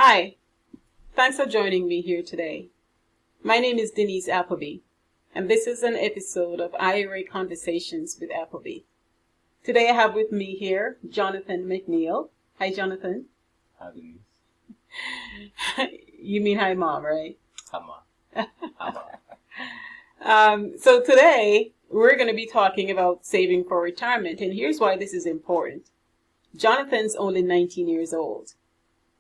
Hi, thanks for joining me here today. My name is Denise Appleby, and this is an episode of IRA Conversations with Appleby. Today I have with me here Jonathan McNeil. Hi, Jonathan. Hi, Denise. You mean hi, Mom, right? Hi, Mom. Hi, Mom. So today we're going to be talking about saving for retirement, and here's why this is important. Jonathan's only 19 years old.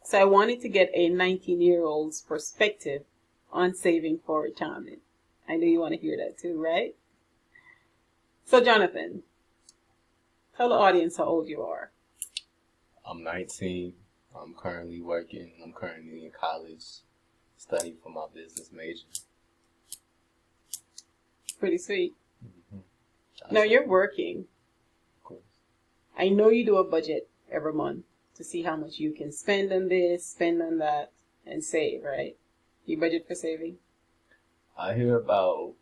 So I wanted to get a 19-year-old's perspective on saving for retirement. I know you want to hear that too, right? So Jonathan, tell the audience how old you are. I'm 19. I'm currently working. I'm currently in college, studying for my business major. Pretty sweet. Mm-hmm. Now you're working. Of course. I know you do a budget every month to see how much you can spend on this, spend on that, and save, right? You budget for saving? I hear about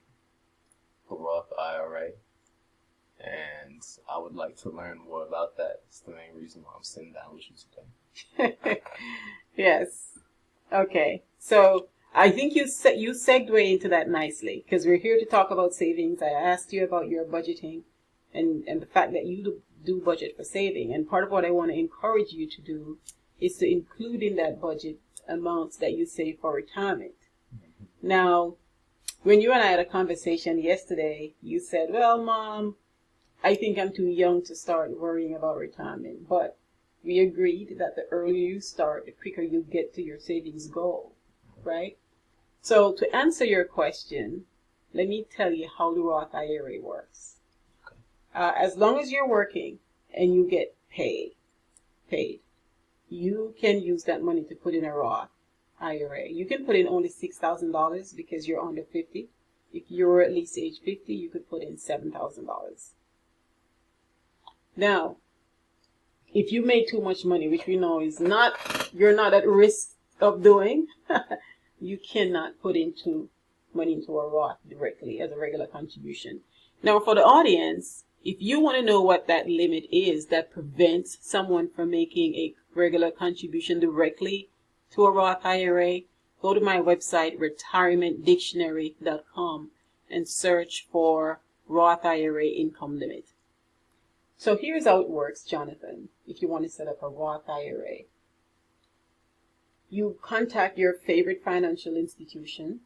the Roth IRA, and I would like to learn more about that. It's the main reason why I'm sitting down with you today. Yes. Okay. So I think you segue into that nicely because we're here to talk about savings. I asked you about your budgeting and the fact that you do budget for saving. And part of what I want to encourage you to do is to include in that budget amounts that you save for retirement. Mm-hmm. Now, when you and I had a conversation yesterday, you said, well, Mom, I think I'm too young to start worrying about retirement. But we agreed that the earlier you start, the quicker you get to your savings goal, right? So to answer your question, let me tell you how the Roth IRA works. As long as you're working and you get paid, you can use that money to put in a Roth IRA. You can put in only $6,000 because you're under 50. If you're at least age 50, you could put in $7,000. Now, if you make too much money, which we know is you're not at risk of doing, you cannot put money into a Roth directly as a regular contribution. Now, for the audience, if you want to know what that limit is that prevents someone from making a regular contribution directly to a Roth IRA, go to my website, retirementdictionary.com, and search for Roth IRA income limit. So here's how it works, Jonathan, if you want to set up a Roth IRA. You contact your favorite financial institution,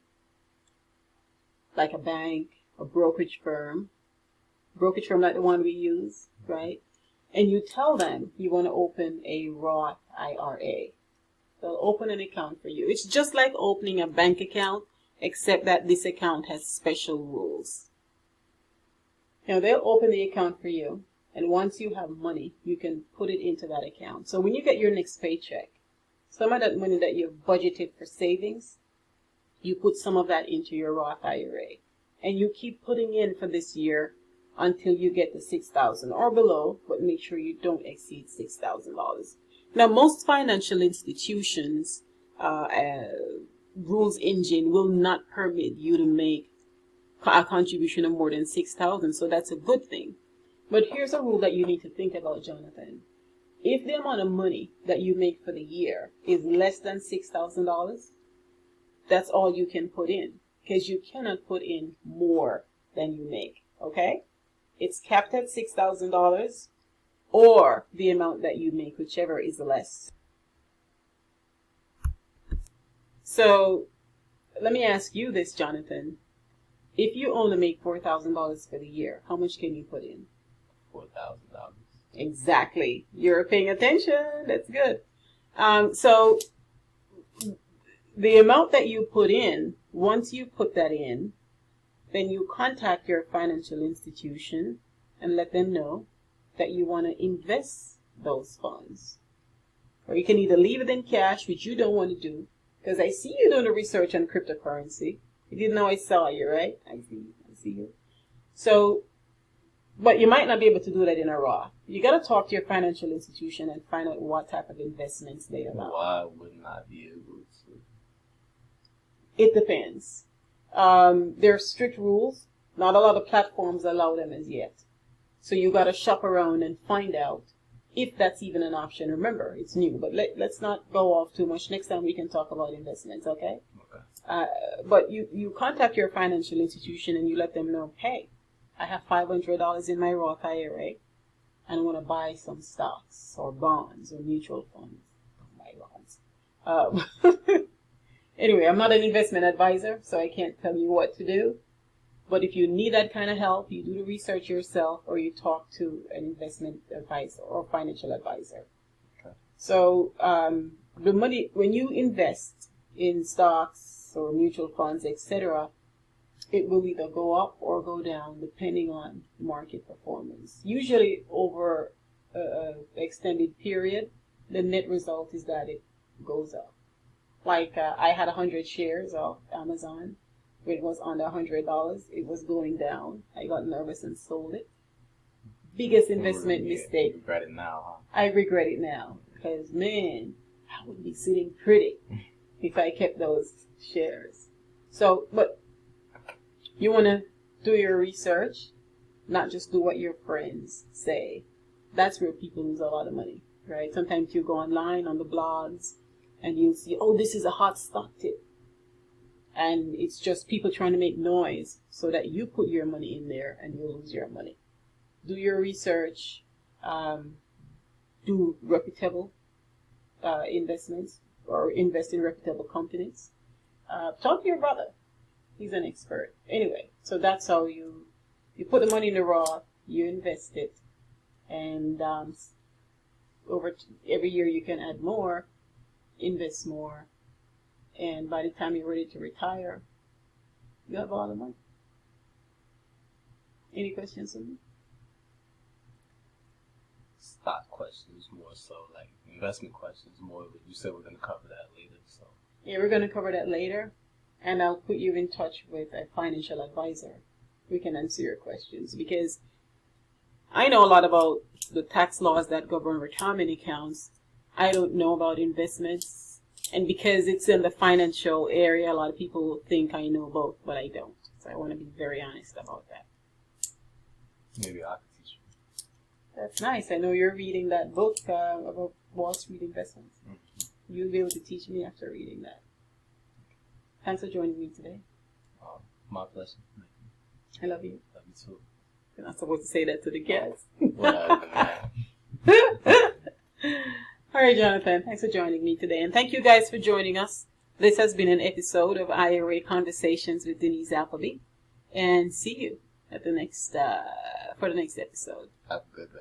like a bank, a brokerage firm like the one we use, right? And you tell them you want to open a Roth IRA. They'll open an account for you. It's just like opening a bank account, except that this account has special rules. Now, they'll open the account for you, and once you have money, you can put it into that account. So when you get your next paycheck, some of that money that you've budgeted for savings, you put some of that into your Roth IRA. And you keep putting in for this year until you get to $6,000 or below, but make sure you don't exceed $6,000. Now, most financial institutions, rules engine will not permit you to make a contribution of more than $6,000, so that's a good thing. But here's a rule that you need to think about, Jonathan. If the amount of money that you make for the year is less than $6,000, that's all you can put in, because you cannot put in more than you make, okay? It's capped at $6,000 or the amount that you make, whichever is less. So let me ask you this, Jonathan. If you only make $4,000 for the year, how much can you put in? $4,000. Exactly. You're paying attention. That's good. So the amount that you put in, once you put that in, then you contact your financial institution and let them know that you want to invest those funds. Or you can either leave it in cash, which you don't want to do, because I see you doing the research on cryptocurrency. You didn't know I saw you, right? I see you. So, but you might not be able to do that in a Roth. You got to talk to your financial institution and find out what type of investments they allow. Why wouldn't I be able to? It depends. There are strict rules. Not a lot of platforms allow them as yet. So you got to shop around and find out if that's even an option. Remember, it's new, but let's not go off too much. Next time we can talk about investments, okay? Okay. But you contact your financial institution and you let them know, hey, I have $500 in my Roth IRA and I want to buy some stocks or bonds or mutual funds. Don't buy bonds. Anyway, I'm not an investment advisor, so I can't tell you what to do. But if you need that kind of help, you do the research yourself or you talk to an investment advisor or financial advisor. Okay. So the money, when you invest in stocks or mutual funds, etc., it will either go up or go down depending on market performance. Usually over an extended period, the net result is that it goes up. Like I had 100 shares of Amazon. When it was under $100, it was going down. I got nervous and sold it. Biggest investment mistake. You regret it now, huh? I regret it now because, man, I would be sitting pretty if I kept those shares. So, but you want to do your research, not just do what your friends say. That's where people lose a lot of money, right? Sometimes you go online on the blogs and you'll see, oh, this is a hot stock tip. And it's just people trying to make noise so that you put your money in there and you lose your money. Do your research. Do reputable investments or invest in reputable companies. Talk to your brother. He's an expert. Anyway, so that's how you put the money in the Roth, you invest it, and every year you can add more, invest more, and by the time you're ready to retire, you have all the money. Any questions for me? Stock questions more so, like investment questions more, but you said we're going to cover that later. So Yeah, we're going to cover that later, and I'll put you in touch with a financial advisor who can answer your questions, because I know a lot about the tax laws that govern retirement accounts. I don't know about investments. And because it's in the financial area, a lot of people think I know both, but I don't. So I want to be very honest about that. maybe I could teach you. That's nice. I know you're reading that book about Wall Street investments. Mm-hmm. You'll be able to teach me after reading that. Thanks for joining me today. My pleasure. I love you. Love you too. You're not supposed to say that to the guests. Whatever, man. All right, Jonathan, thanks for joining me today. And thank you guys for joining us. This has been an episode of IRA Conversations with Denise Appleby. And see you at the next for the next episode. Have a good day.